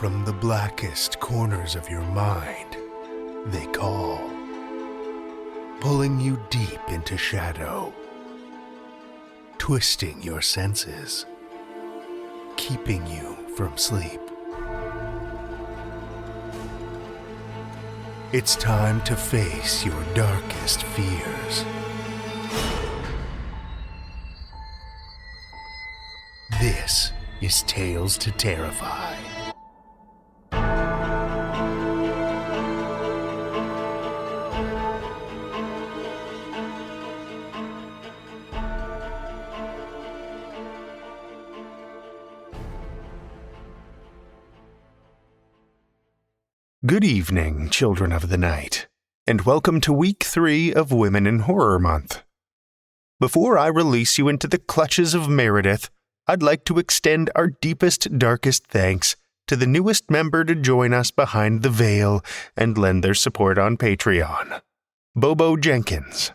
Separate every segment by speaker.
Speaker 1: from the blackest corners of your mind, they call, pulling you deep into shadow, twisting your senses, keeping you from sleep. It's time to face your darkest fears. This is Tales to Terrify. Good evening, children of the night, and welcome to week 3 of Women in Horror Month. Before I release you into the clutches of Meredith, I'd like to extend our deepest, darkest thanks to the newest member to join us behind the veil and lend their support on Patreon, Bobo Jenkins.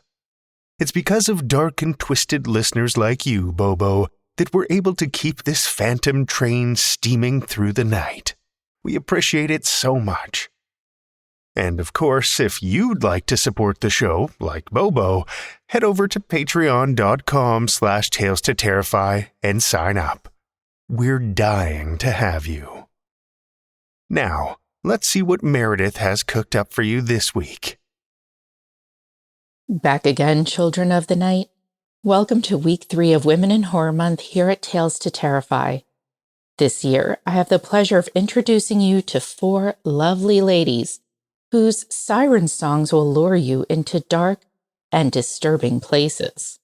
Speaker 1: It's because of dark and twisted listeners like you, Bobo, that we're able to keep this phantom train steaming through the night. We appreciate it so much. And of course, if you'd like to support the show, like Bobo, head over to patreon.com/Tales to Terrify and sign up. We're dying to have you. Now, let's see what Meredith has cooked up for you this week.
Speaker 2: Back again, children of the night. Welcome to week 3 of Women in Horror Month here at Tales to Terrify. This year, I have the pleasure of introducing you to 4 lovely ladies whose siren songs will lure you into dark and disturbing places.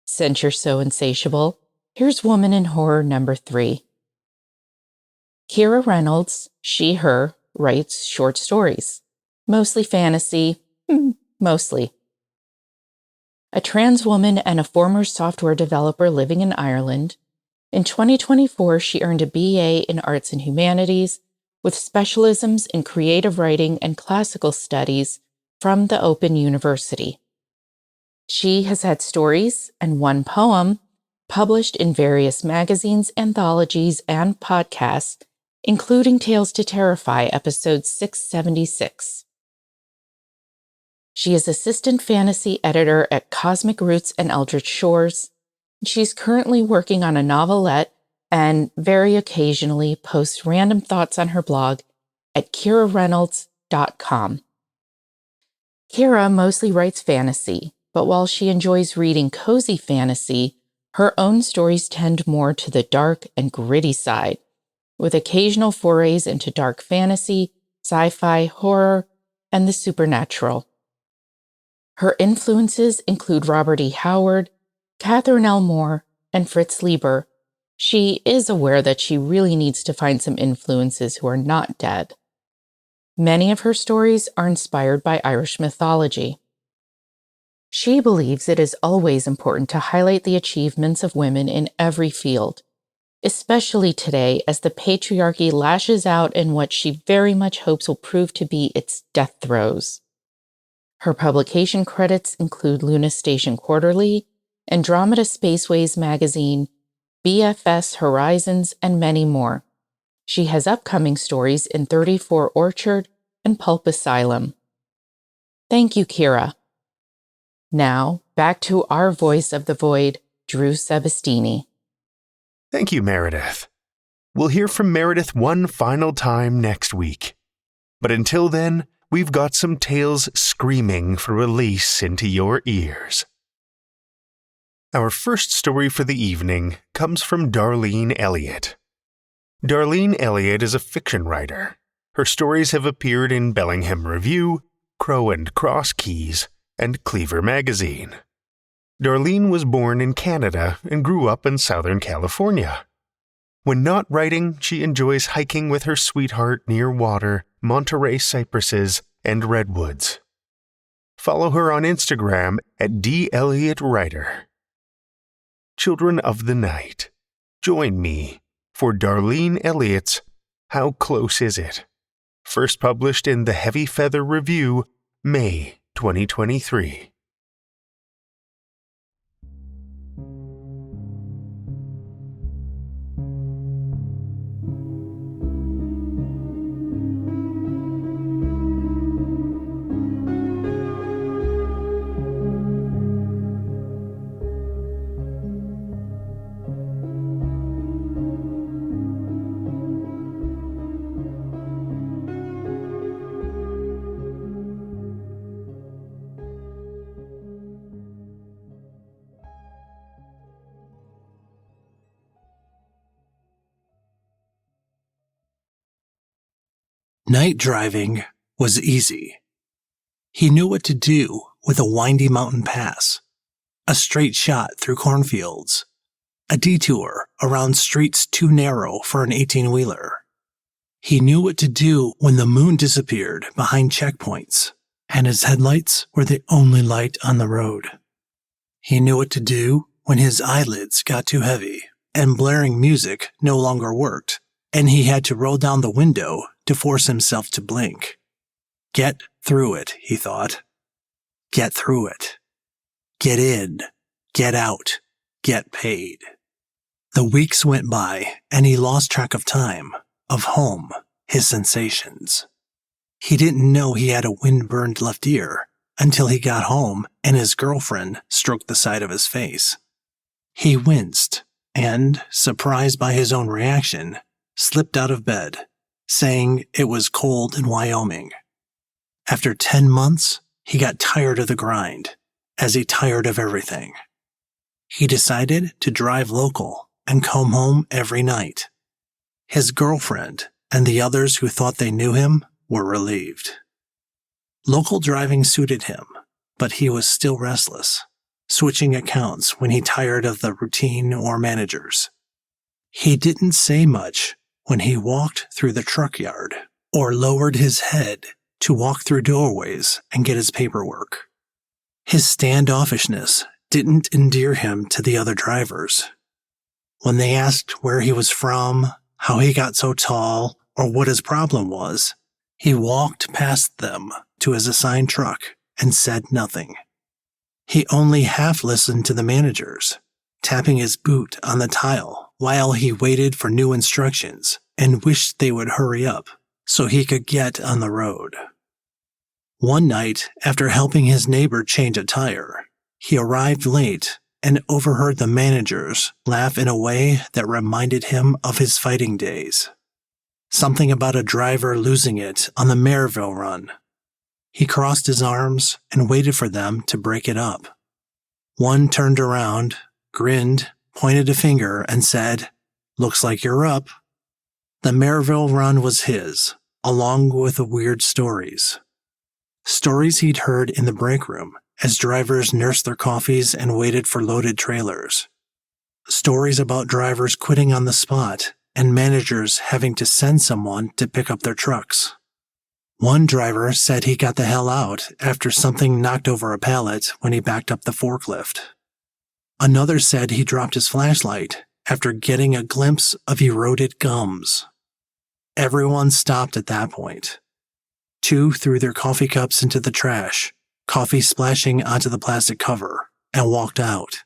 Speaker 2: Since you're so insatiable, here's Woman in Horror number 3. Keira Reynolds, she, her, writes short stories, mostly fantasy, mostly. A trans woman and a former software developer living in Ireland, in 2024, she earned a BA in Arts and Humanities with specialisms in creative writing and classical studies from the Open University. She has had stories and 1 poem published in various magazines, anthologies, and podcasts, including Tales to Terrify, episode 676. She is assistant fantasy editor at Cosmic Roots and Eldritch Shores. She's currently working on a novelette and very occasionally posts random thoughts on her blog at KeiraReynolds.com. Keira mostly writes fantasy, but while she enjoys reading cozy fantasy, her own stories tend more to the dark and gritty side, with occasional forays into dark fantasy, sci-fi, horror, and the supernatural. Her influences include Robert E. Howard, Catherine L. Moore, and Fritz Leiber. She is aware that she really needs to find some influences who are not dead. Many of her stories are inspired by Irish mythology. She believes it is always important to highlight the achievements of women in every field, especially today as the patriarchy lashes out in what she very much hopes will prove to be its death throes. Her publication credits include Luna Station Quarterly, Andromeda Spaceways magazine, BFS Horizons, and many more. She has upcoming stories in 34 Orchard and Pulp Asylum. Thank you, Keira. Now, back to our voice of the void, Drew Sebastini.
Speaker 1: Thank you, Meredith. We'll hear from Meredith one final time next week. But until then, we've got some tales screaming for release into your ears. Our first story for the evening comes from Darlene Eliot. Darlene Eliot is a fiction writer. Her stories have appeared in Bellingham Review, Crow and Cross Keys, and Cleaver Magazine. Darlene was born in Canada and grew up in Southern California. When not writing, she enjoys hiking with her sweetheart near water, Monterey cypresses, and redwoods. Follow her on Instagram at @DElliotWriter. Children of the night, join me for Darlene Eliot's How Close Is It? First published in the Heavy Feather Review, May 2023.
Speaker 3: Night driving was easy. He knew what to do with a windy mountain pass, a straight shot through cornfields, a detour around streets too narrow for an 18-wheeler. He knew what to do when the moon disappeared behind checkpoints and his headlights were the only light on the road. He knew what to do when his eyelids got too heavy and blaring music no longer worked, and he had to roll down the window to force himself to blink. Get through it, he thought. Get through it. Get in. Get out. Get paid. The weeks went by, and he lost track of time, of home, his sensations. He didn't know he had a wind-burned left ear until he got home and his girlfriend stroked the side of his face. He winced and, surprised by his own reaction, slipped out of bed, saying it was cold in Wyoming. After 10 months, he got tired of the grind, as he tired of everything. He decided to drive local and come home every night. His girlfriend and the others who thought they knew him were relieved. Local driving suited him, but he was still restless, switching accounts when he tired of the routine or managers. He didn't say much when he walked through the truck yard or lowered his head to walk through doorways and get his paperwork. His standoffishness didn't endear him to the other drivers. When they asked where he was from, how he got so tall, or what his problem was, he walked past them to his assigned truck and said nothing. He only half listened to the managers, tapping his boot on the tile while he waited for new instructions and wished they would hurry up so he could get on the road. One night, after helping his neighbor change a tire, he arrived late and overheard the managers laugh in a way that reminded him of his fighting days. Something about a driver losing it on the Maryville run. He crossed his arms and waited for them to break it up. One turned around, grinned, pointed a finger, and said, "Looks like you're up." The Maryville run was his, along with the weird stories. Stories he'd heard in the break room as drivers nursed their coffees and waited for loaded trailers. Stories about drivers quitting on the spot and managers having to send someone to pick up their trucks. One driver said he got the hell out after something knocked over a pallet when he backed up the forklift. Another said he dropped his flashlight after getting a glimpse of eroded gums. Everyone stopped at that point. Two threw their coffee cups into the trash, coffee splashing onto the plastic cover, and walked out.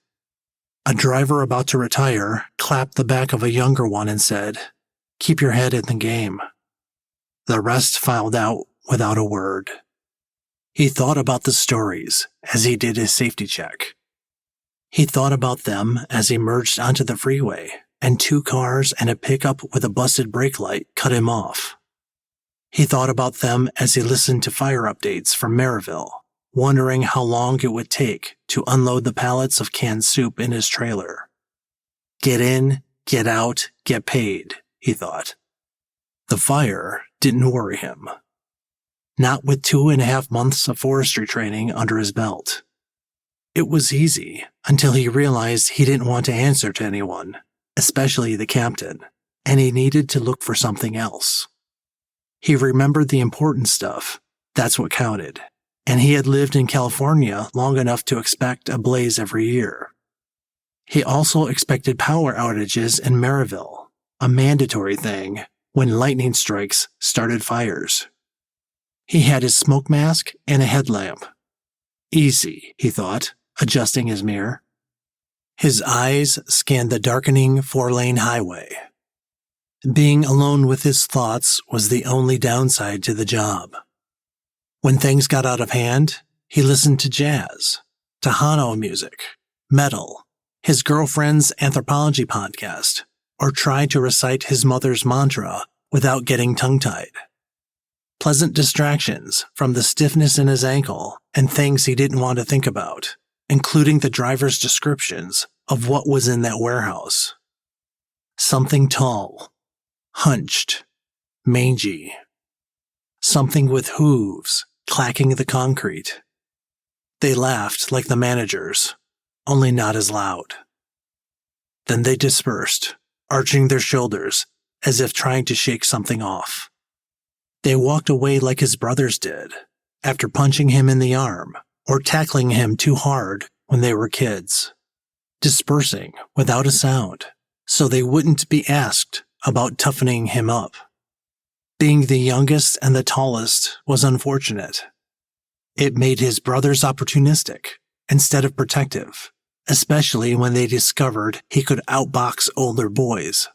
Speaker 3: A driver about to retire clapped the back of a younger one and said, "Keep your head in the game." The rest filed out without a word. He thought about the stories as he did his safety check. He thought about them as he merged onto the freeway, and 2 cars and a pickup with a busted brake light cut him off. He thought about them as he listened to fire updates from Maryville, wondering how long it would take to unload the pallets of canned soup in his trailer. Get in, get out, get paid, he thought. The fire didn't worry him. Not with 2.5 months of forestry training under his belt. It was easy until he realized he didn't want to answer to anyone, especially the captain, and he needed to look for something else. He remembered the important stuff. That's what counted. And he had lived in California long enough to expect a blaze every year. He also expected power outages in Maryville, a mandatory thing when lightning strikes started fires. He had his smoke mask and a headlamp. Easy, he thought, adjusting his mirror. His eyes scanned the darkening 4-lane highway. Being alone with his thoughts was the only downside to the job. When things got out of hand, he listened to jazz, Tejano music, metal, his girlfriend's anthropology podcast, or tried to recite his mother's mantra without getting tongue-tied. Pleasant distractions from the stiffness in his ankle and things he didn't want to think about, including the driver's descriptions of what was in that warehouse. Something tall, hunched, mangy. something with hooves clacking the concrete. They laughed like the managers, only not as loud. Then they dispersed, arching their shoulders as if trying to shake something off. They walked away like his brothers did, after punching him in the arm or tackling him too hard when they were kids, dispersing without a sound so they wouldn't be asked about toughening him up. Being the youngest and the tallest was unfortunate. It made his brothers opportunistic instead of protective, especially when they discovered he could outbox older boys.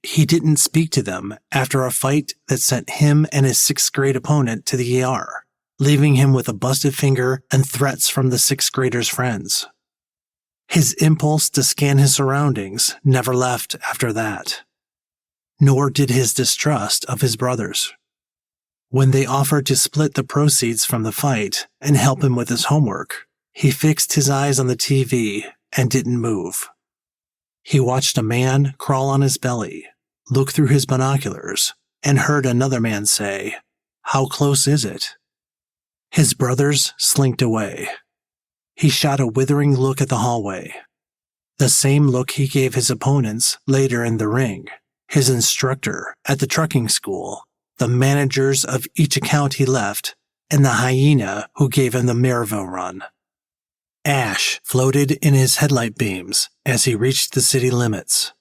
Speaker 3: He didn't speak to them after a fight that sent him and his 6th grade opponent to the ER, leaving him with a busted finger and threats from the 6th grader's friends. His impulse to scan his surroundings never left after that, nor did his distrust of his brothers. When they offered to split the proceeds from the fight and help him with his homework, he fixed his eyes on the TV and didn't move. He watched a man crawl on his belly, look through his binoculars, and heard another man say, "How close is it?" His brothers slinked away. He shot a withering look at the hallway, the same look he gave his opponents later in the ring, his instructor at the trucking school, the managers of each account he left, and the hyena who gave him the Maryville run. Ash floated in his headlight beams as he reached the city limits.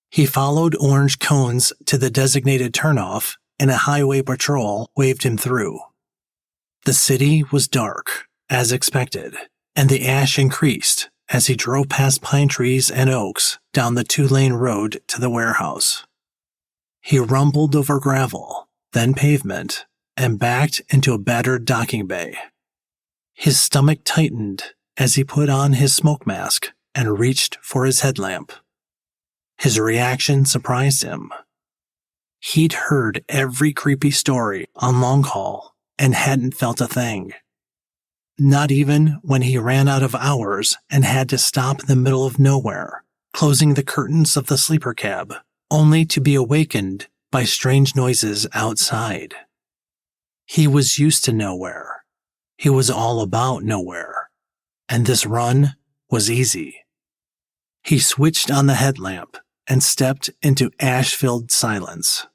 Speaker 3: He followed orange cones to the designated turnoff, and a highway patrol waved him through. The city was dark, as expected, and the ash increased as he drove past pine trees and oaks down the 2-lane road to the warehouse. He rumbled over gravel, then pavement, and backed into a battered docking bay. His stomach tightened as he put on his smoke mask and reached for his headlamp. His reaction surprised him. He'd heard every creepy story on long haul and hadn't felt a thing. Not even when he ran out of hours and had to stop in the middle of nowhere, closing the curtains of the sleeper cab, only to be awakened by strange noises outside. He was used to nowhere. He was all about nowhere. And this run was easy. He switched on the headlamp and stepped into ash-filled silence.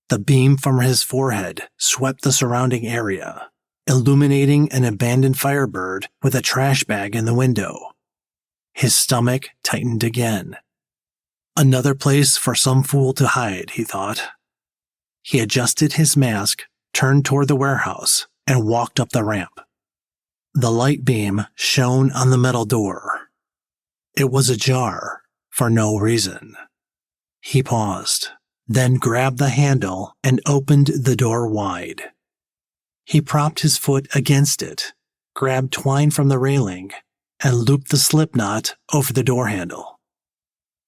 Speaker 3: The beam from his forehead swept the surrounding area, illuminating an abandoned Firebird with a trash bag in the window. His stomach tightened again. Another place for some fool to hide, he thought. He adjusted his mask, turned toward the warehouse, and walked up the ramp. The light beam shone on the metal door. It was ajar for no reason. He paused, then grabbed the handle and opened the door wide. He propped his foot against it, grabbed twine from the railing, and looped the slip knot over the door handle.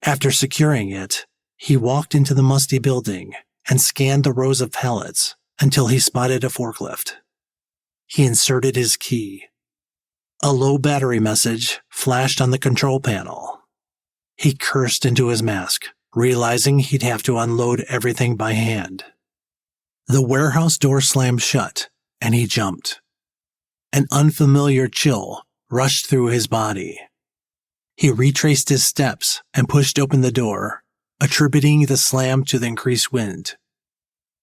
Speaker 3: After securing it, he walked into the musty building and scanned the rows of pallets until he spotted a forklift. He inserted his key. A low battery message flashed on the control panel. He cursed into his mask, realizing he'd have to unload everything by hand. The warehouse door slammed shut, and he jumped. An unfamiliar chill rushed through his body. He retraced his steps and pushed open the door, attributing the slam to the increased wind.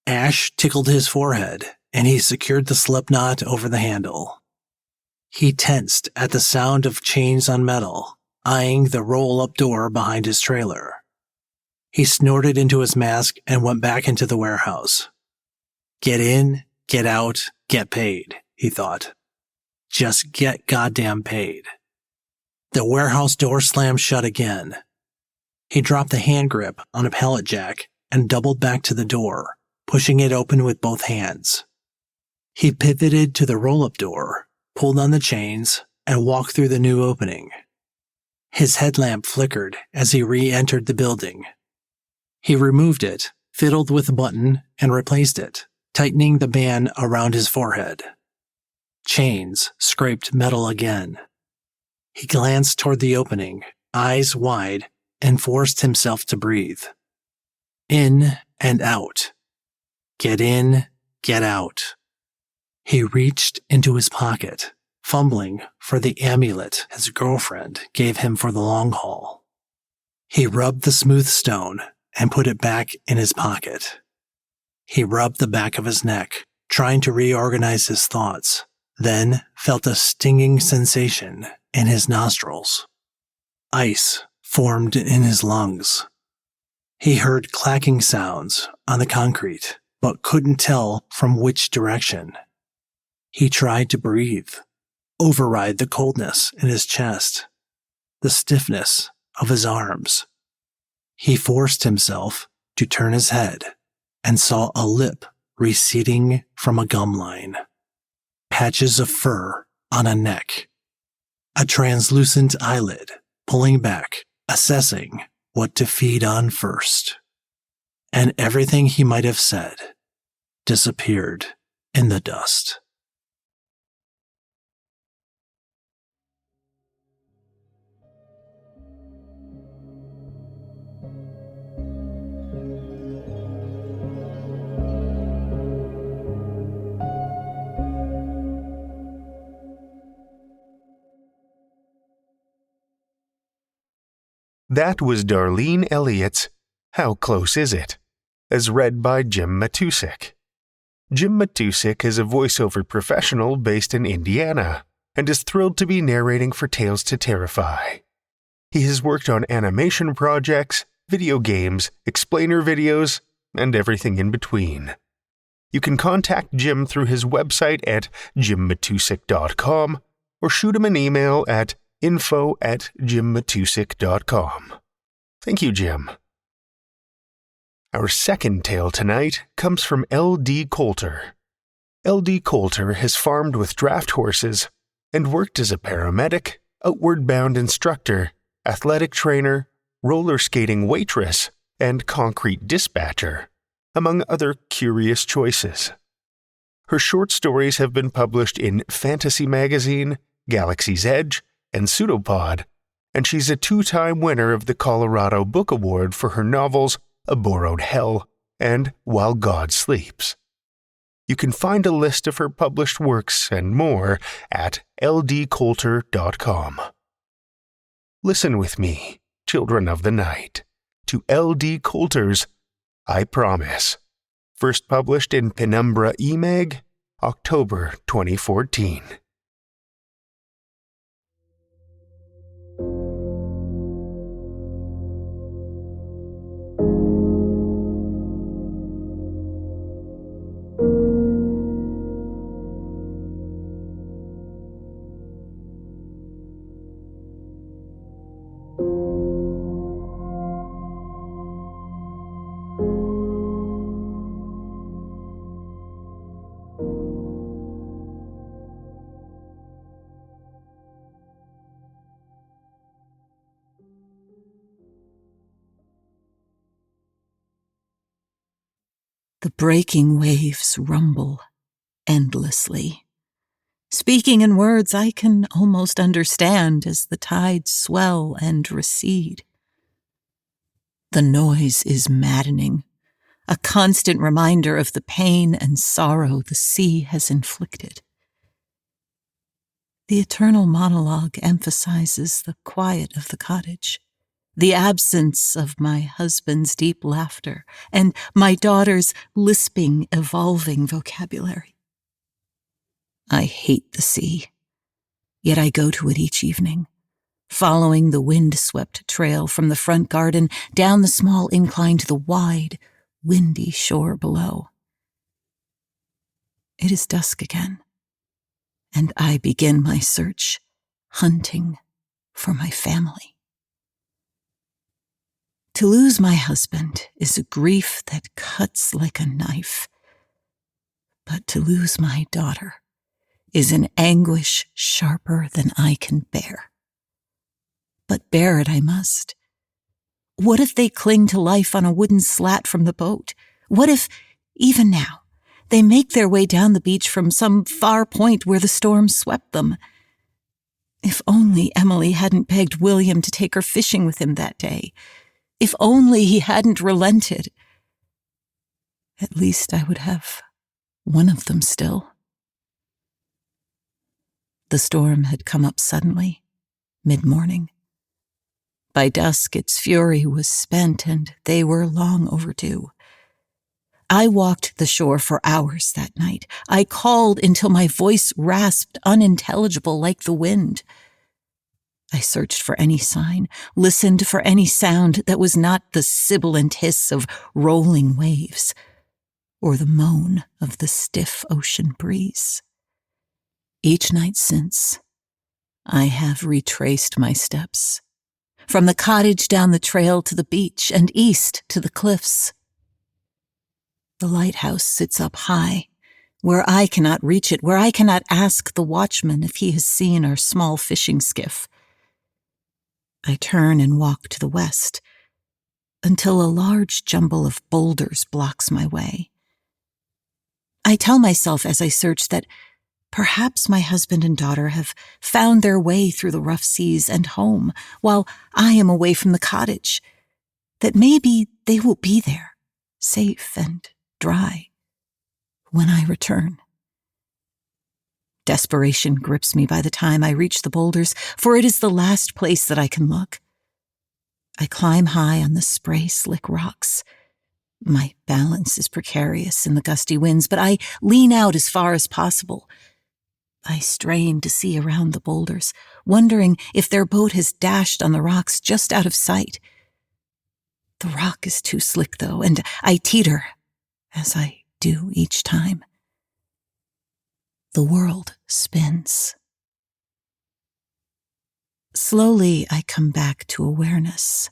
Speaker 3: Ash tickled his forehead, and he secured the slip knot over the handle. He tensed at the sound of chains on metal, eyeing the roll-up door behind his trailer. He snorted into his mask and went back into the warehouse. Get in, get out, get paid, he thought. Just get goddamn paid. The warehouse door slammed shut again. He dropped the hand grip on a pallet jack and doubled back to the door, pushing it open with both hands. He pivoted to the roll-up door, pulled on the chains, and walked through the new opening. His headlamp flickered as he re-entered the building. He removed it, fiddled with the button, and replaced it, tightening the band around his forehead. Chains scraped metal again. He glanced toward the opening, eyes wide, and forced himself to breathe. In and out. Get in, Get out. He reached into his pocket, fumbling for the amulet his girlfriend gave him for the long haul. He rubbed the smooth stone and put it back in his pocket. He rubbed the back of his neck, trying to reorganize his thoughts, then felt a stinging sensation in his nostrils. Ice formed in his lungs. He heard clacking sounds on the concrete, but couldn't tell from which direction. He tried to breathe, override the coldness in his chest, the stiffness of his arms. He forced himself to turn his head and saw a lip receding from a gum line, patches of fur on a neck, a translucent eyelid pulling back, assessing what to feed on first. And everything he might have said disappeared in the dust.
Speaker 1: That was Darlene Eliot's How Close Is It?, as read by Jim Matusik. Jim Matusik is a voiceover professional based in Indiana and is thrilled to be narrating for Tales to Terrify. He has worked on animation projects, video games, explainer videos, and everything in between. You can contact Jim through his website at jimmatusik.com or shoot him an email at info@jimmatusik.com. Thank you, Jim. Our second tale tonight comes from L.D. Colter. L.D. Colter has farmed with draft horses and worked as a paramedic, outward bound instructor, athletic trainer, roller skating waitress, and concrete dispatcher, among other curious choices. Her short stories have been published in Fantasy Magazine, Galaxy's Edge, and Pseudopod, and she's a 2-time winner of the Colorado Book Award for her novels A Borrowed Hell and While God Sleeps. You can find a list of her published works and more at ldcolter.com. Listen with me, children of the night, to L.D. Colter's I Promise, first published in Penumbra eMag, October 2014.
Speaker 4: The breaking waves rumble endlessly, speaking in words I can almost understand as the tides swell and recede. The noise is maddening, a constant reminder of the pain and sorrow the sea has inflicted. The eternal monologue emphasizes the quiet of the cottage, the absence of my husband's deep laughter, and my daughter's lisping, evolving vocabulary. I hate the sea, yet I go to it each evening, following the wind-swept trail from the front garden down the small incline to the wide, windy shore below. It is dusk again, and I begin my search, hunting for my family. To lose my husband is a grief that cuts like a knife, but to lose my daughter is an anguish sharper than I can bear. But bear it I must. What if they cling to life on a wooden slat from the boat? What if, even now, they make their way down the beach from some far point where the storm swept them? If only Emily hadn't begged William to take her fishing with him that day. If only he hadn't relented. At least I would have one of them still. The storm had come up suddenly, mid-morning. By dusk, its fury was spent, and they were long overdue. I walked the shore for hours that night. I called until my voice rasped, unintelligible like the wind. I searched for any sign, listened for any sound that was not the sibilant hiss of rolling waves or the moan of the stiff ocean breeze. Each night since, I have retraced my steps, from the cottage down the trail to the beach and east to the cliffs. The lighthouse sits up high, where I cannot reach it, where I cannot ask the watchman if he has seen our small fishing skiff. I turn and walk to the west, until a large jumble of boulders blocks my way. I tell myself as I search that perhaps my husband and daughter have found their way through the rough seas and home, while I am away from the cottage, that maybe they will be there, safe and dry, when I return. Desperation grips me by the time I reach the boulders, for it is the last place that I can look. I climb high on the spray-slick rocks. My balance is precarious in the gusty winds, but I lean out as far as possible. I strain to see around the boulders, wondering if their boat has dashed on the rocks just out of sight. The rock is too slick, though, and I teeter, as I do each time. The world spins. Slowly, I come back to awareness.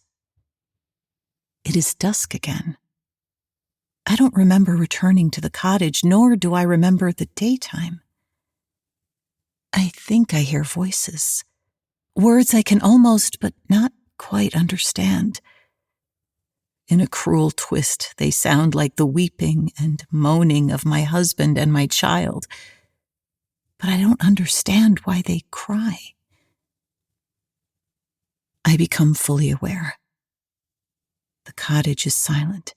Speaker 4: It is dusk again. I don't remember returning to the cottage, nor do I remember the daytime. I think I hear voices, words I can almost but not quite understand. In a cruel twist, they sound like the weeping and moaning of my husband and my child, but I don't understand why they cry. I become fully aware. The cottage is silent.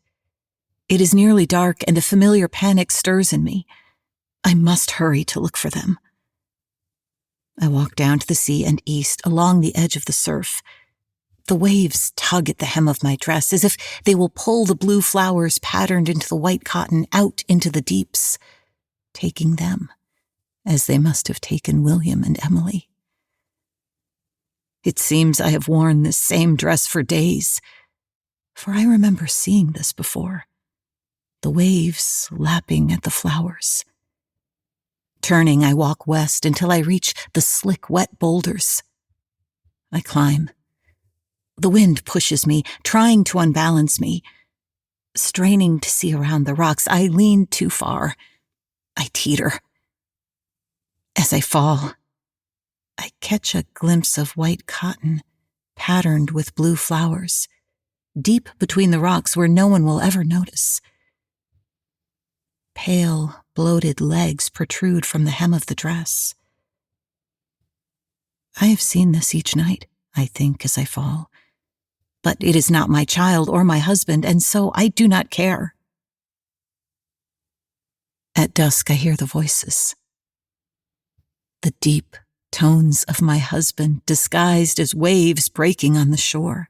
Speaker 4: It is nearly dark, and a familiar panic stirs in me. I must hurry to look for them. I walk down to the sea and east, along the edge of the surf. The waves tug at the hem of my dress, as if they will pull the blue flowers patterned into the white cotton out into the deeps, taking them, as they must have taken William and Emily. It seems I have worn this same dress for days, for I remember seeing this before, the waves lapping at the flowers. Turning, I walk west until I reach the slick, wet boulders. I climb. The wind pushes me, trying to unbalance me. Straining to see around the rocks, I lean too far. I teeter. As I fall, I catch a glimpse of white cotton, patterned with blue flowers, deep between the rocks where no one will ever notice. Pale, bloated legs protrude from the hem of the dress. I have seen this each night, I think, as I fall. But it is not my child or my husband, and so I do not care. At dusk, I hear the voices. The deep tones of my husband disguised as waves breaking on the shore.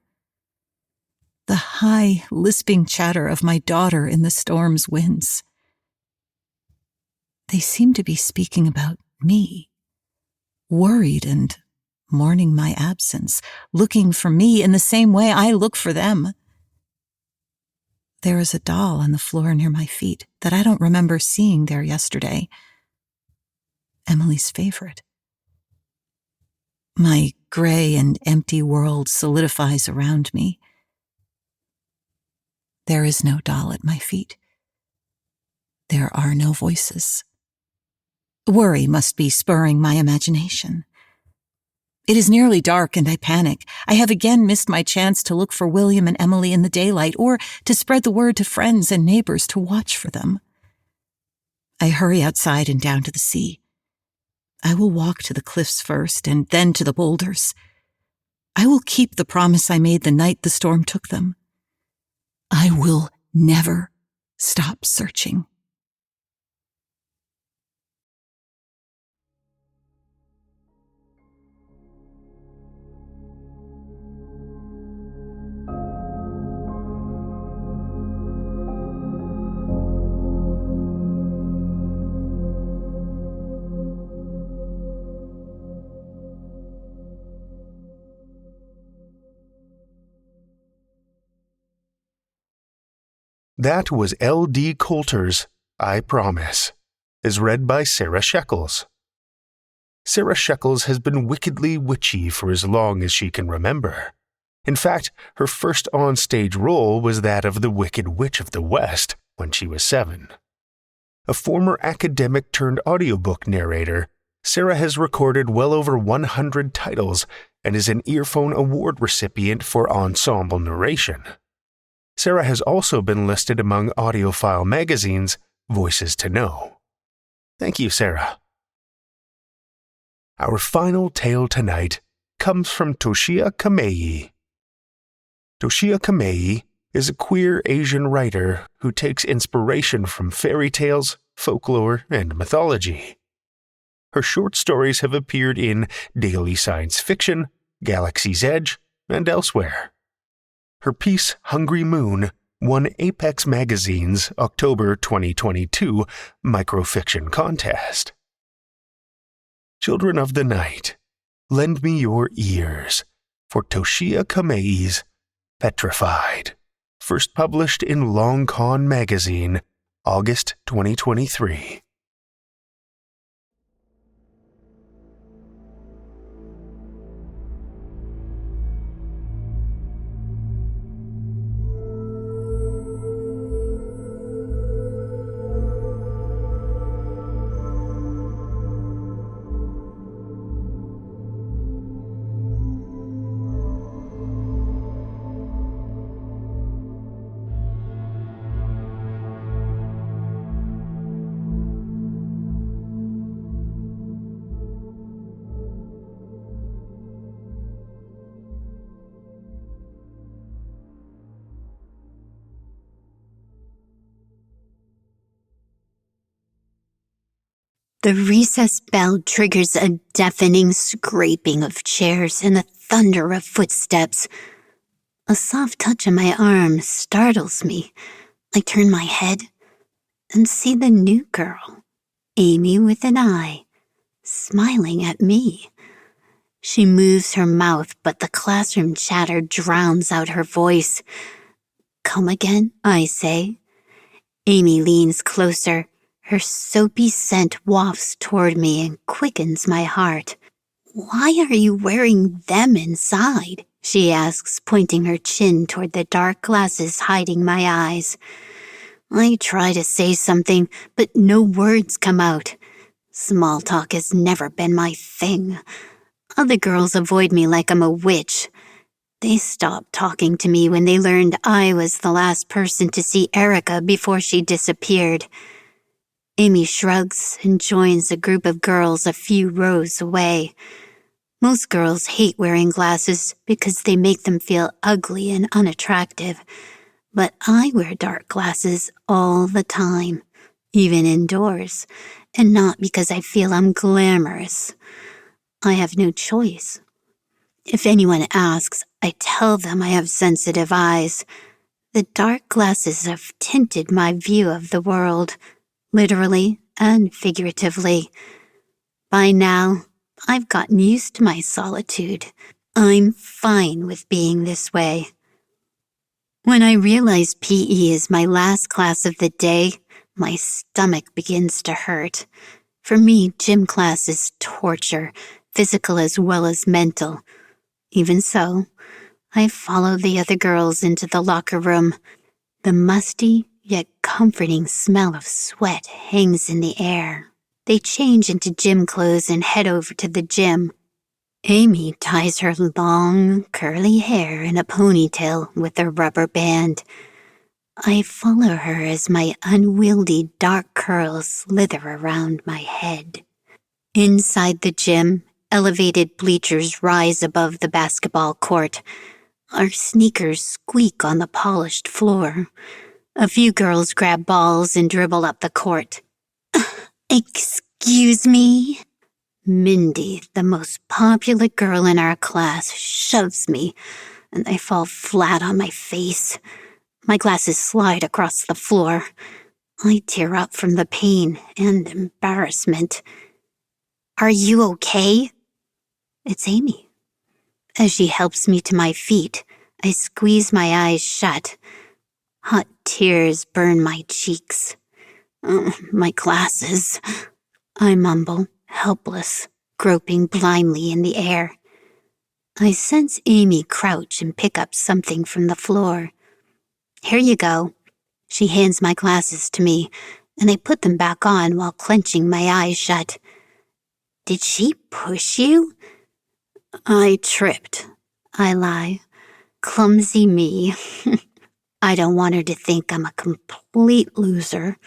Speaker 4: The high, lisping chatter of my daughter in the storm's winds. They seem to be speaking about me, worried and mourning my absence, looking for me in the same way I look for them. There is a doll on the floor near my feet that I don't remember seeing there yesterday. Emily's favorite. My gray and empty world solidifies around me. There is no doll at my feet. There are no voices. Worry must be spurring my imagination. It is nearly dark and I panic. I have again missed my chance to look for William and Emily in the daylight or to spread the word to friends and neighbors to watch for them. I hurry outside and down to the sea. I will walk to the cliffs first and then to the boulders. I will keep the promise I made the night the storm took them. I will never stop searching.
Speaker 1: That was L.D. Colter's I Promise, as read by Sara Sheckells. Sara Sheckells has been wickedly witchy for as long as she can remember. In fact, her first on-stage role was that of the Wicked Witch of the West when she was 7. A former academic-turned-audiobook narrator, Sara has recorded well over 100 titles and is an Earphone Award recipient for ensemble narration. Sara has also been listed among audiophile magazine's Voices to Know. Thank you, Sara. Our final tale tonight comes from Toshiya Kamei. Toshiya Kamei is a queer Asian writer who takes inspiration from fairy tales, folklore, and mythology. Her short stories have appeared in Daily Science Fiction, Galaxy's Edge, and elsewhere. Her piece, Hungry Moon, won Apex Magazine's October 2022 microfiction contest. Children of the Night, lend me your ears for Toshiya Kamei's Petrified, first published in Long Con Magazine, August 2023.
Speaker 5: The recess bell triggers a deafening scraping of chairs and a thunder of footsteps. A soft touch on my arm startles me. I turn my head and see the new girl, Amy with an eye, smiling at me. She moves her mouth, but the classroom chatter drowns out her voice. "Come again," I say. Amy leans closer. Her soapy scent wafts toward me and quickens my heart. "Why are you wearing them inside?" she asks, pointing her chin toward the dark glasses hiding my eyes. I try to say something, but no words come out. Small talk has never been my thing. Other girls avoid me like I'm a witch. They stopped talking to me when they learned I was the last person to see Erica before she disappeared. Amy shrugs and joins a group of girls a few rows away. Most girls hate wearing glasses because they make them feel ugly and unattractive. But I wear dark glasses all the time, even indoors, and not because I feel I'm glamorous. I have no choice. If anyone asks, I tell them I have sensitive eyes. The dark glasses have tinted my view of the world, literally and figuratively. By now, I've gotten used to my solitude. I'm fine with being this way. When I realize PE is my last class of the day, my stomach begins to hurt. For me, gym class is torture, physical as well as mental. Even so, I follow the other girls into the locker room. The musty yet comforting smell of sweat hangs in the air. They change into gym clothes and head over to the gym. Amy ties her long, curly hair in a ponytail with a rubber band. I follow her as my unwieldy dark curls slither around my head. Inside the gym, elevated bleachers rise above the basketball court. Our sneakers squeak on the polished floor. A few girls grab balls and dribble up the court. "Excuse me?" Mindy, the most popular girl in our class, shoves me, and I fall flat on my face. My glasses slide across the floor. I tear up from the pain and embarrassment. "Are you okay?" It's Amy. As she helps me to my feet, I squeeze my eyes shut. Hot tears burn my cheeks. My glasses. I mumble, helpless, groping blindly in the air. I sense Amy crouch and pick up something from the floor. Here you go. She hands my glasses to me, and I put them back on while clenching my eyes shut. Did she push you? I tripped. I lie. Clumsy me. I don't want her to think I'm a complete loser.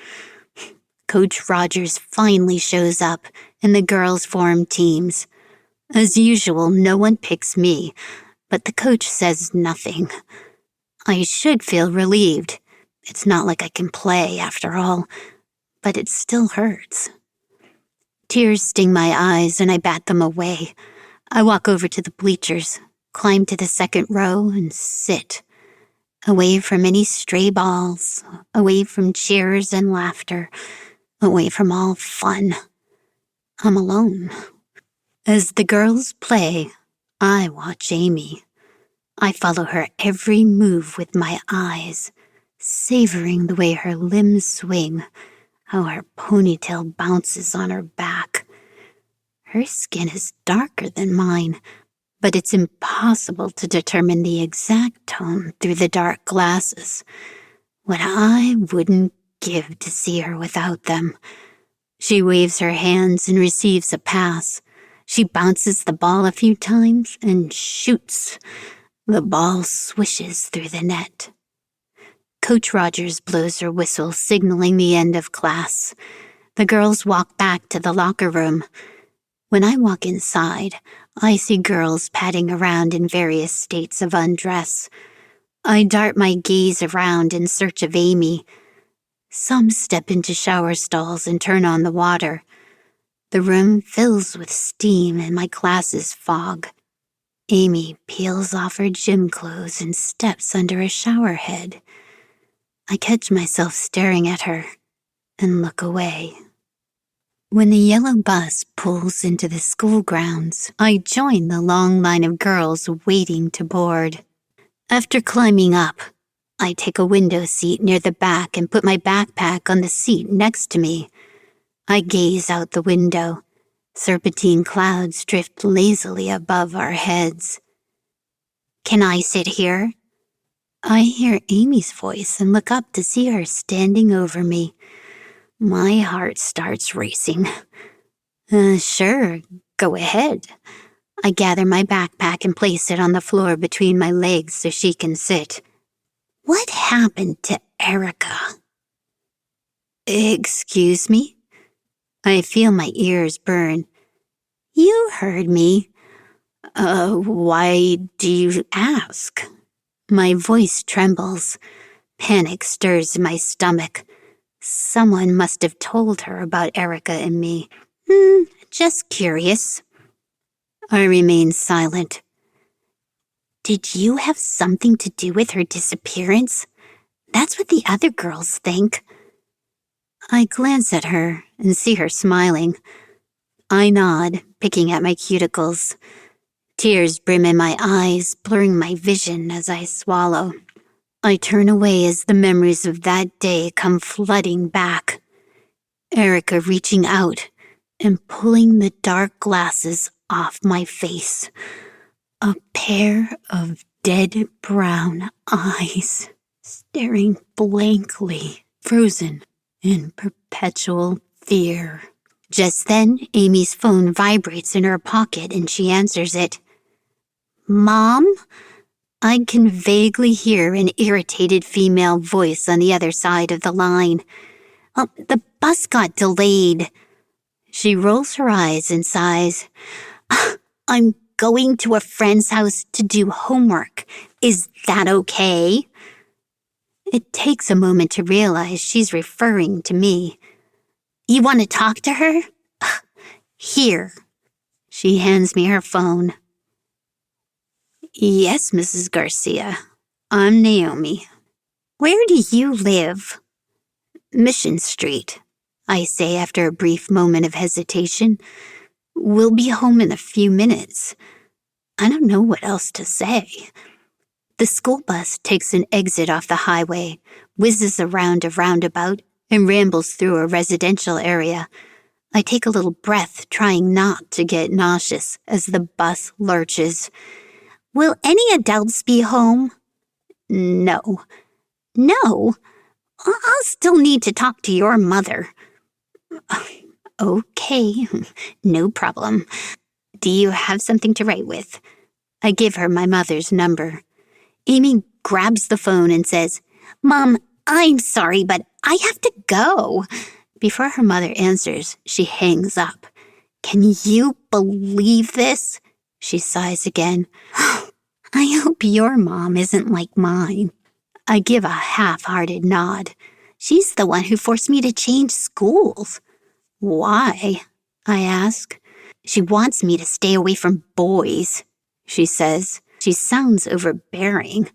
Speaker 5: Coach Rogers finally shows up, and the girls form teams. As usual, no one picks me, but the coach says nothing. I should feel relieved. It's not like I can play, after all, but it still hurts. Tears sting my eyes, and I bat them away. I walk over to the bleachers, climb to the second row, and sit. Away from any stray balls, away from cheers and laughter, away from all fun. I'm alone. As the girls play, I watch Amy. I follow her every move with my eyes, savoring the way her limbs swing, how her ponytail bounces on her back. Her skin is darker than mine, but it's impossible to determine the exact tone through the dark glasses. What I wouldn't give to see her without them. She waves her hands and receives a pass. She bounces the ball a few times and shoots. The ball swishes through the net. Coach Rogers blows her whistle, signaling the end of class. The girls walk back to the locker room. When I walk inside, I see girls padding around in various states of undress. I dart my gaze around in search of Amy. Some step into shower stalls and turn on the water. The room fills with steam and my glasses fog. Amy peels off her gym clothes and steps under a shower head. I catch myself staring at her and look away. When the yellow bus pulls into the school grounds, I join the long line of girls waiting to board. After climbing up, I take a window seat near the back and put my backpack on the seat next to me. I gaze out the window. Serpentine clouds drift lazily above our heads. Can I sit here? I hear Amy's voice and look up to see her standing over me. My heart starts racing. Sure, go ahead. I gather my backpack and place it on the floor between my legs so she can sit. What happened to Erica? Excuse me? I feel my ears burn. You heard me. Why do you ask? My voice trembles. Panic stirs in my stomach. Someone must have told her about Erica and me. Just curious. I remain silent. Did you have something to do with her disappearance? That's what the other girls think. I glance at her and see her smiling. I nod, picking at my cuticles. Tears brim in my eyes, blurring my vision as I swallow. I turn away as the memories of that day come flooding back. Erica reaching out and pulling the dark glasses off my face. A pair of dead brown eyes, staring blankly, frozen in perpetual fear. Just then, Amy's phone vibrates in her pocket and she answers it. Mom? I can vaguely hear an irritated female voice on the other side of the line. The bus got delayed. She rolls her eyes and sighs. I'm going to a friend's house to do homework. Is that okay? It takes a moment to realize she's referring to me. You want to talk to her? Here. She hands me her phone. Yes, Mrs. Garcia. I'm Naomi. Where do you live? Mission Street, I say after a brief moment of hesitation. We'll be home in a few minutes. I don't know what else to say. The school bus takes an exit off the highway, whizzes around a roundabout, and rambles through a residential area. I take a little breath, trying not to get nauseous as the bus lurches. Will any adults be home? No. No? I'll still need to talk to your mother. Okay, no problem. Do you have something to write with? I give her my mother's number. Amy grabs the phone and says, Mom, I'm sorry, but I have to go. Before her mother answers, she hangs up. Can you believe this? She sighs again. I hope your mom isn't like mine. I give a half-hearted nod. She's the one who forced me to change schools. Why? I ask. She wants me to stay away from boys, she says. She sounds overbearing.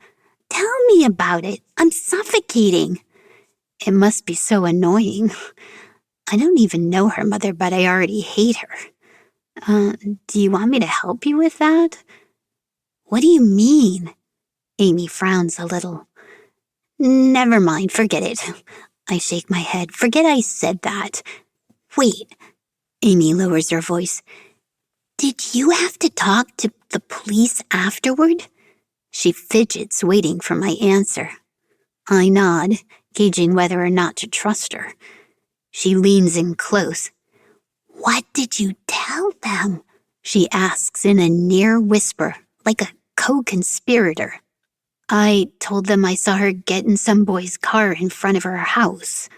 Speaker 5: Tell me about it. I'm suffocating. It must be so annoying. I don't even know her mother, but I already hate her. Do you want me to help you with that? What do you mean? Amy frowns a little. Never mind, forget it. I shake my head. Forget I said that. Wait. Amy lowers her voice. Did you have to talk to the police afterward? She fidgets, waiting for my answer. I nod, gauging whether or not to trust her. She leans in close. What did you tell them? She asks in a near whisper, like a co-conspirator. I told them I saw her get in some boy's car in front of her house,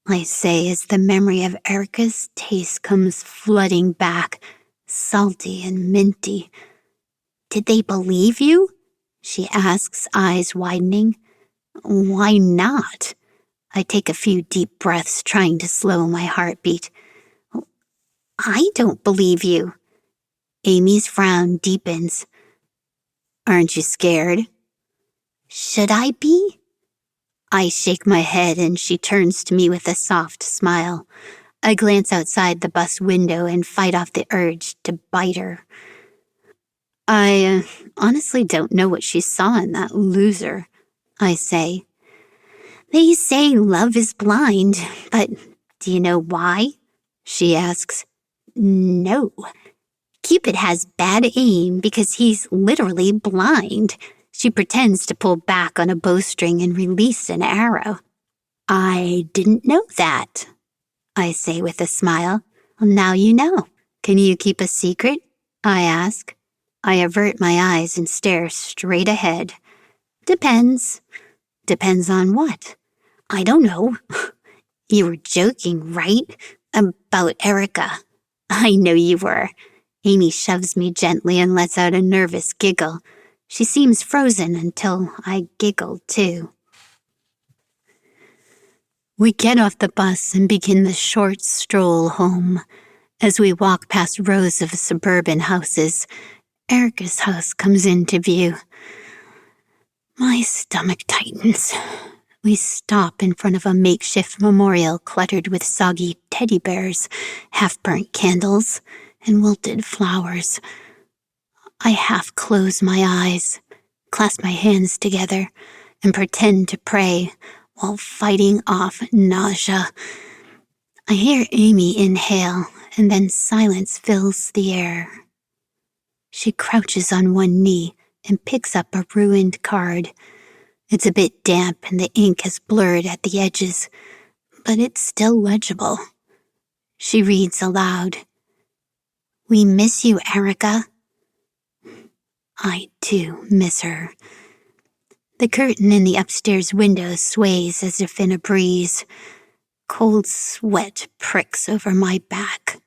Speaker 5: I say as the memory of Erica's taste comes flooding back, salty and minty. Did they believe you? She asks, eyes widening. Why not? I take a few deep breaths, trying to slow my heartbeat. I don't believe you. Amy's frown deepens. Aren't you scared? Should I be? I shake my head and she turns to me with a soft smile. I glance outside the bus window and fight off the urge to bite her. I honestly don't know what she saw in that loser, I say. They say love is blind, but do you know why? She asks. No. Cupid has bad aim because he's literally blind. She pretends to pull back on a bowstring and release an arrow. I didn't know that, I say with a smile. Well, now you know. Can you keep a secret? I ask. I avert my eyes and stare straight ahead. Depends. Depends on what? I don't know. You were joking, right? About Erica. I know you were. Amy shoves me gently and lets out a nervous giggle. She seems frozen until I giggle too. We get off the bus and begin the short stroll home. As we walk past rows of suburban houses, Erica's house comes into view. My stomach tightens. We stop in front of a makeshift memorial cluttered with soggy teddy bears, half-burnt candles, and wilted flowers. I half close my eyes, clasp my hands together, and pretend to pray while fighting off nausea. I hear Amy inhale, and then silence fills the air. She crouches on one knee and picks up a ruined card. It's a bit damp and the ink has blurred at the edges, but it's still legible. She reads aloud. We miss you, Erica. I, too, miss her. The curtain in the upstairs window sways as if in a breeze. Cold sweat pricks over my back.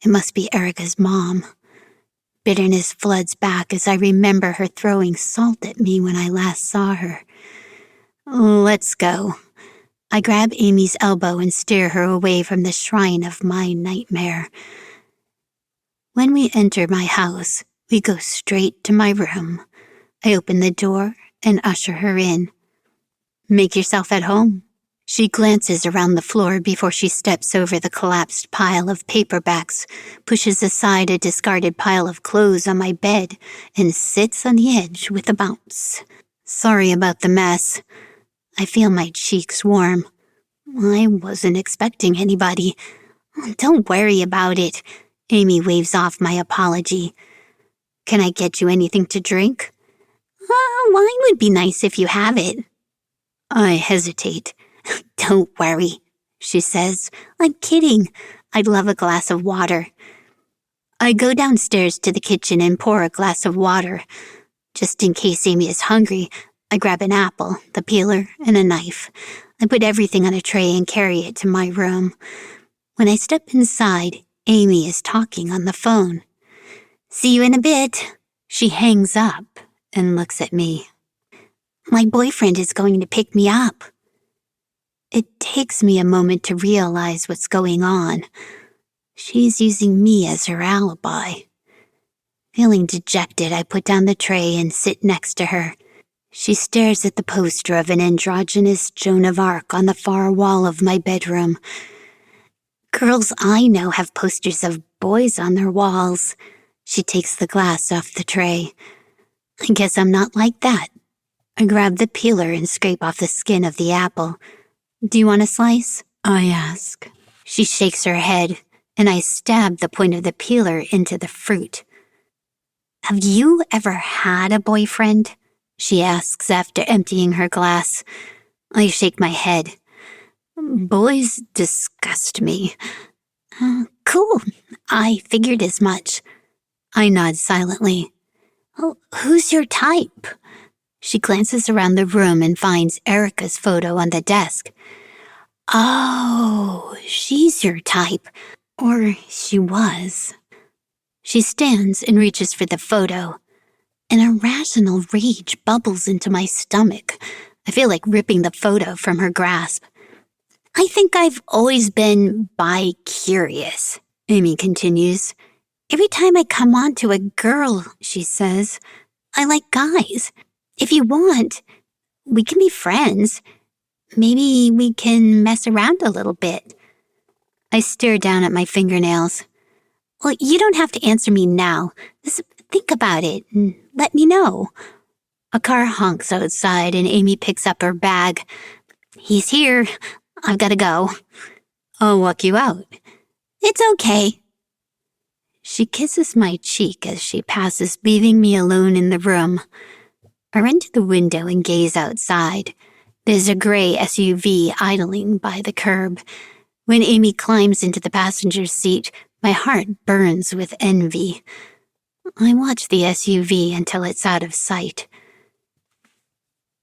Speaker 5: It must be Erica's mom. Bitterness floods back as I remember her throwing salt at me when I last saw her. Let's go. I grab Amy's elbow and steer her away from the shrine of my nightmare. When we enter my house, we go straight to my room. I open the door and usher her in. Make yourself at home. She glances around the floor before she steps over the collapsed pile of paperbacks, pushes aside a discarded pile of clothes on my bed, and sits on the edge with a bounce. Sorry about the mess. I feel my cheeks warm. I wasn't expecting anybody. Don't worry about it. Amy waves off my apology. Can I get you anything to drink? Wine would be nice if you have it. I hesitate. Don't worry, she says. I'm kidding. I'd love a glass of water. I go downstairs to the kitchen and pour a glass of water. Just in case Amy is hungry, I grab an apple, the peeler, and a knife. I put everything on a tray and carry it to my room. When I step inside, Amy is talking on the phone. See you in a bit. She hangs up and looks at me. My boyfriend is going to pick me up. It takes me a moment to realize what's going on. She's using me as her alibi. Feeling dejected, I put down the tray and sit next to her. She stares at the poster of an androgynous Joan of Arc on the far wall of my bedroom. Girls I know have posters of boys on their walls. She takes the glass off the tray. I guess I'm not like that. I grab the peeler and scrape off the skin of the apple. Do you want a slice? I ask. She shakes her head, and I stab the point of the peeler into the fruit. Have you ever had a boyfriend? She asks after emptying her glass. I shake my head. Boys disgust me. Cool. I figured as much. I nod silently. Oh, who's your type? She glances around the room and finds Erica's photo on the desk. Oh, she's your type. Or she was. She stands and reaches for the photo. An irrational rage bubbles into my stomach. I feel like ripping the photo from her grasp. I think I've always been bi-curious, Amy continues. Every time I come on to a girl, she says, I like guys. If you want, we can be friends. Maybe we can mess around a little bit. I stare down at my fingernails. Well, you don't have to answer me now. Just think about it and let me know. A car honks outside and Amy picks up her bag. He's here. I've got to go. I'll walk you out. It's okay. She kisses my cheek as she passes, leaving me alone in the room. I run to the window and gaze outside. There's a gray SUV idling by the curb. When Amy climbs into the passenger seat, my heart burns with envy. I watch the SUV until it's out of sight.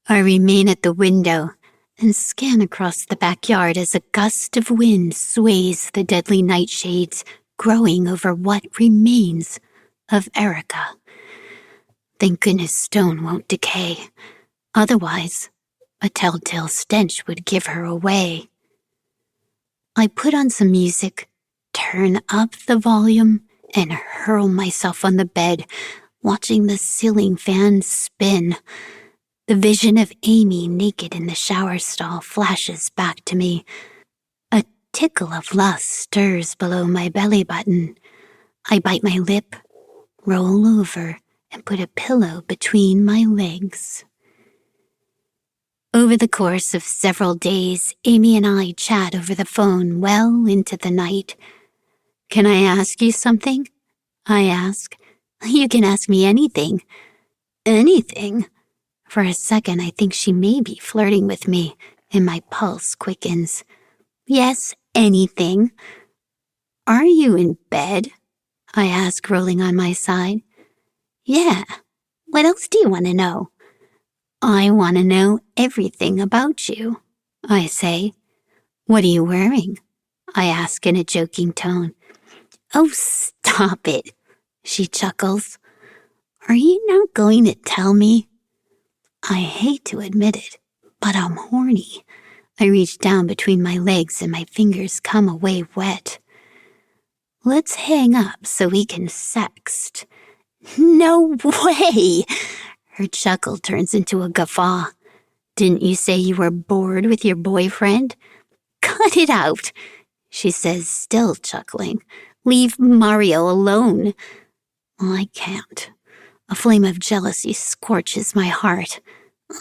Speaker 5: I remain at the window and scan across the backyard as a gust of wind sways the deadly nightshades, growing over what remains of Erica. Thank goodness stone won't decay. Otherwise, a telltale stench would give her away. I put on some music, turn up the volume, and hurl myself on the bed, watching the ceiling fan spin. The vision of Amy naked in the shower stall flashes back to me. A tickle of lust stirs below my belly button. I bite my lip, roll over, and put a pillow between my legs. Over the course of several days, Amy and I chat over the phone well into the night. Can I ask you something? I ask. You can ask me anything. Anything? For a second, I think she may be flirting with me, and my pulse quickens. Yes, anything. Are you in bed? I ask, rolling on my side. Yeah. What else do you want to know? I want to know everything about you, I say. What are you wearing? I ask in a joking tone. Oh, stop it, she chuckles. Are you not going to tell me? I hate to admit it, but I'm horny. I reach down between my legs and my fingers come away wet. Let's hang up so we can sext. No way! Her chuckle turns into a guffaw. Didn't you say you were bored with your boyfriend? Cut it out, she says, still chuckling. Leave Mario alone. I can't. A flame of jealousy scorches my heart.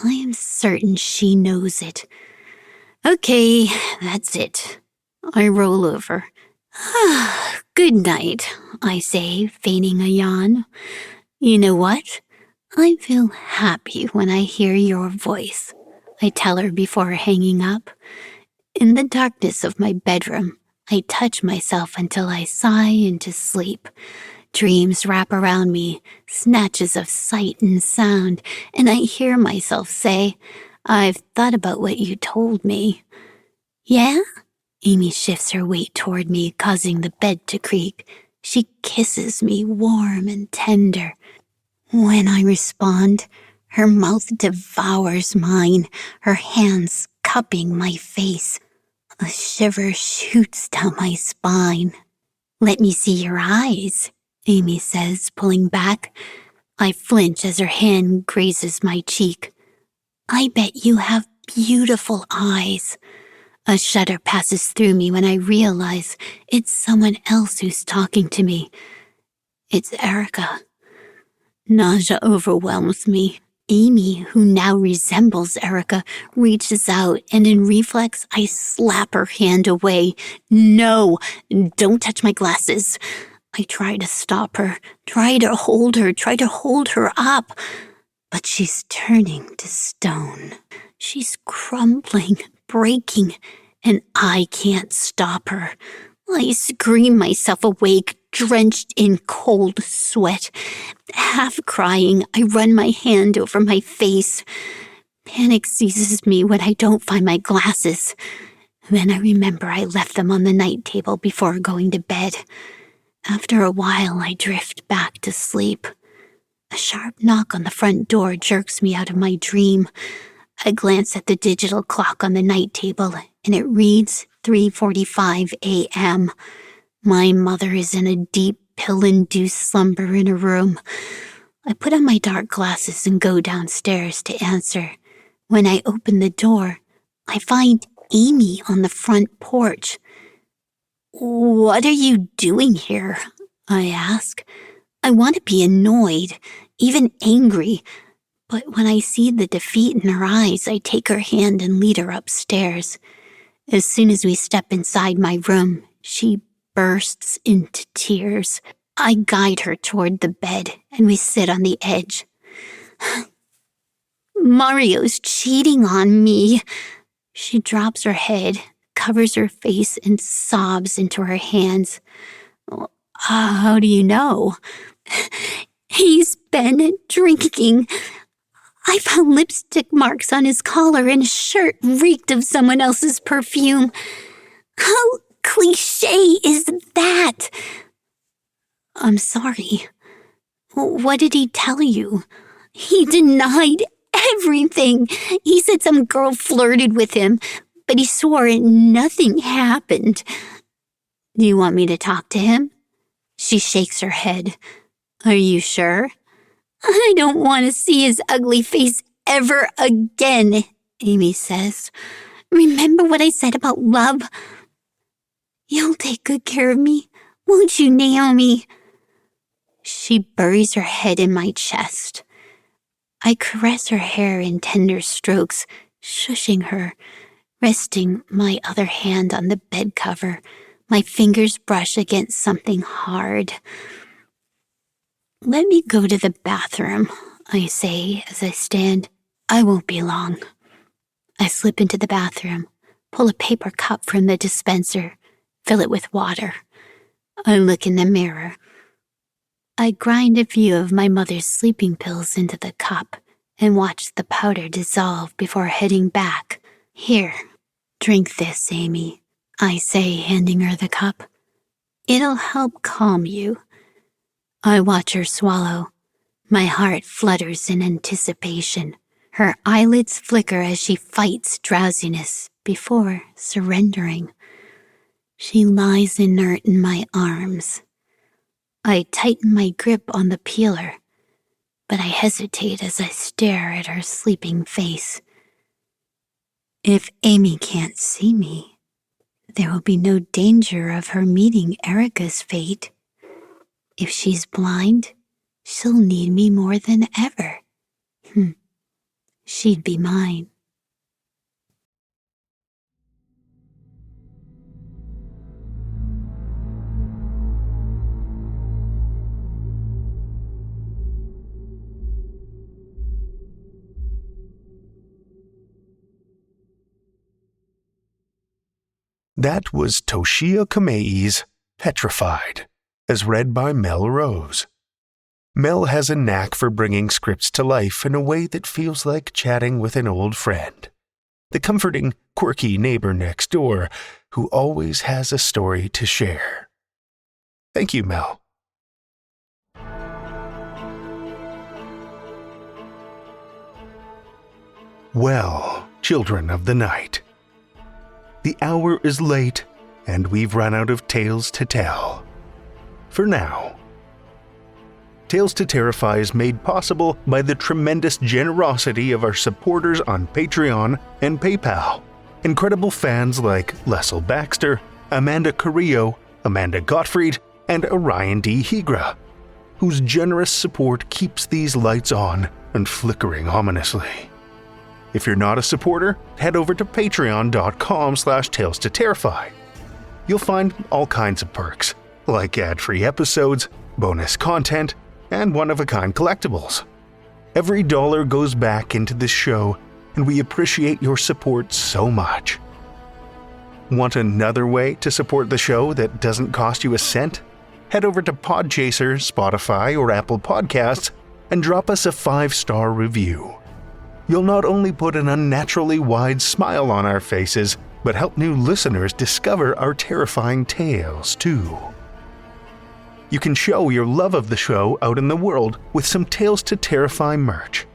Speaker 5: I am certain she knows it. Okay, that's it. I roll over. Good night, I say, feigning a yawn. You know what? I feel happy when I hear your voice, I tell her before hanging up. In the darkness of my bedroom, I touch myself until I sigh into sleep. Dreams wrap around me, snatches of sight and sound, and I hear myself say, I've thought about what you told me. Yeah? Amy shifts her weight toward me, causing the bed to creak. She kisses me warm and tender. When I respond, her mouth devours mine, her hands cupping my face. A shiver shoots down my spine. Let me see your eyes, Amy says, pulling back. I flinch as her hand grazes my cheek. I bet you have beautiful eyes. A shudder passes through me when I realize it's someone else who's talking to me. It's Erica. Nausea overwhelms me. Amy, who now resembles Erica, reaches out, and in reflex, I slap her hand away. No, don't touch my glasses. I try to stop her, try to hold her up. But she's turning to stone. She's crumbling, breaking, and I can't stop her. I scream myself awake, drenched in cold sweat. Half crying, I run my hand over my face. Panic seizes me when I don't find my glasses. Then I remember I left them on the night table before going to bed. After a while, I drift back to sleep. A sharp knock on the front door jerks me out of my dream. I glance at the digital clock on the night table, and it reads 3:45 a.m. My mother is in a deep, pill-induced slumber in her room. I put on my dark glasses and go downstairs to answer. When I open the door, I find Amy on the front porch. What are you doing here? I ask. I want to be annoyed, even angry. But when I see the defeat in her eyes, I take her hand and lead her upstairs. As soon as we step inside my room, she bursts into tears. I guide her toward the bed, and we sit on the edge. Mario's cheating on me. She drops her head, covers her face, and sobs into her hands. How do you know? He's been drinking. I found lipstick marks on his collar, and his shirt reeked of someone else's perfume. How cliché is that? I'm sorry. What did he tell you? He denied everything. He said some girl flirted with him, but he swore nothing happened. Do you want me to talk to him? She shakes her head. Are you sure? I don't want to see his ugly face ever again, Amy says. Remember what I said about love? You'll take good care of me, won't you, Naomi? She buries her head in my chest. I caress her hair in tender strokes, shushing her, resting my other hand on the bed cover. My fingers brush against something hard. Let me go to the bathroom, I say as I stand. I won't be long. I slip into the bathroom, pull a paper cup from the dispenser, fill it with water. I look in the mirror. I grind a few of my mother's sleeping pills into the cup and watch the powder dissolve before heading back. Here, drink this, Amy, I say, handing her the cup. It'll help calm you. I watch her swallow. My heart flutters in anticipation. Her eyelids flicker as she fights drowsiness before surrendering. She lies inert in my arms. I tighten my grip on the peeler, but I hesitate as I stare at her sleeping face. If Amy can't see me, there will be no danger of her meeting Erica's fate. If she's blind, she'll need me more than ever. she'd be mine.
Speaker 1: That was Toshiya Kamei's Petrified, as read by Mel Rose. Mel has a knack for bringing scripts to life in a way that feels like chatting with an old friend. The comforting, quirky neighbor next door who always has a story to share. Thank you, Mel. Well, children of the night, the hour is late, and we've run out of tales to tell. For now. Tales to Terrify is made possible by the tremendous generosity of our supporters on Patreon and PayPal. Incredible fans like Lestle Baxter, Amanda Carrillo, Amanda Gottfried, and Orion D. Hegre, whose generous support keeps these lights on and flickering ominously. If you're not a supporter, head over to patreon.com/Tales to Terrify. You'll find all kinds of perks, like ad-free episodes, bonus content, and one-of-a-kind collectibles. Every dollar goes back into this show, and we appreciate your support so much. Want another way to support the show that doesn't cost you a cent? Head over to Podchaser, Spotify, or Apple Podcasts and drop us a 5-star review. You'll not only put an unnaturally wide smile on our faces, but help new listeners discover our terrifying tales, too. You can show your love of the show out in the world with some Tales to Terrify merch.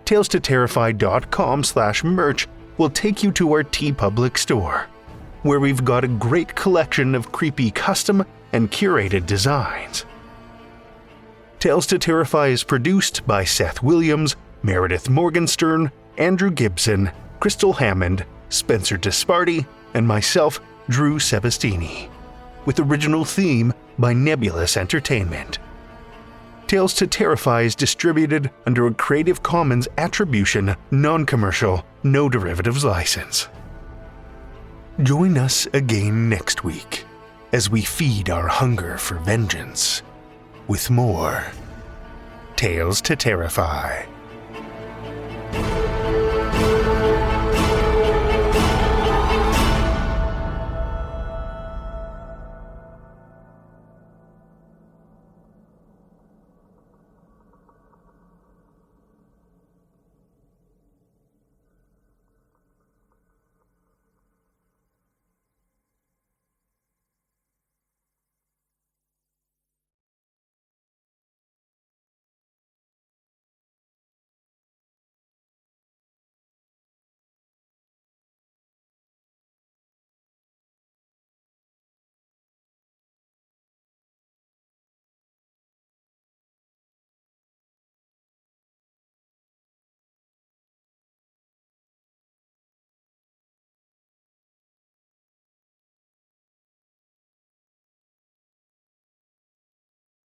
Speaker 1: TalesToTerrify.com/merch will take you to our TeePublic store, where we've got a great collection of creepy custom and curated designs. Tales to Terrify is produced by Seth Williams, Meredith Morgenstern, Andrew Gibson, Crystal Hammond, Spencer Disparty, and myself, Drew Sebastini, with original theme by Nebulous Entertainment. Tales to Terrify is distributed under a Creative Commons Attribution, Non-Commercial, No Derivatives license. Join us again next week as we feed our hunger for vengeance with more Tales to Terrify.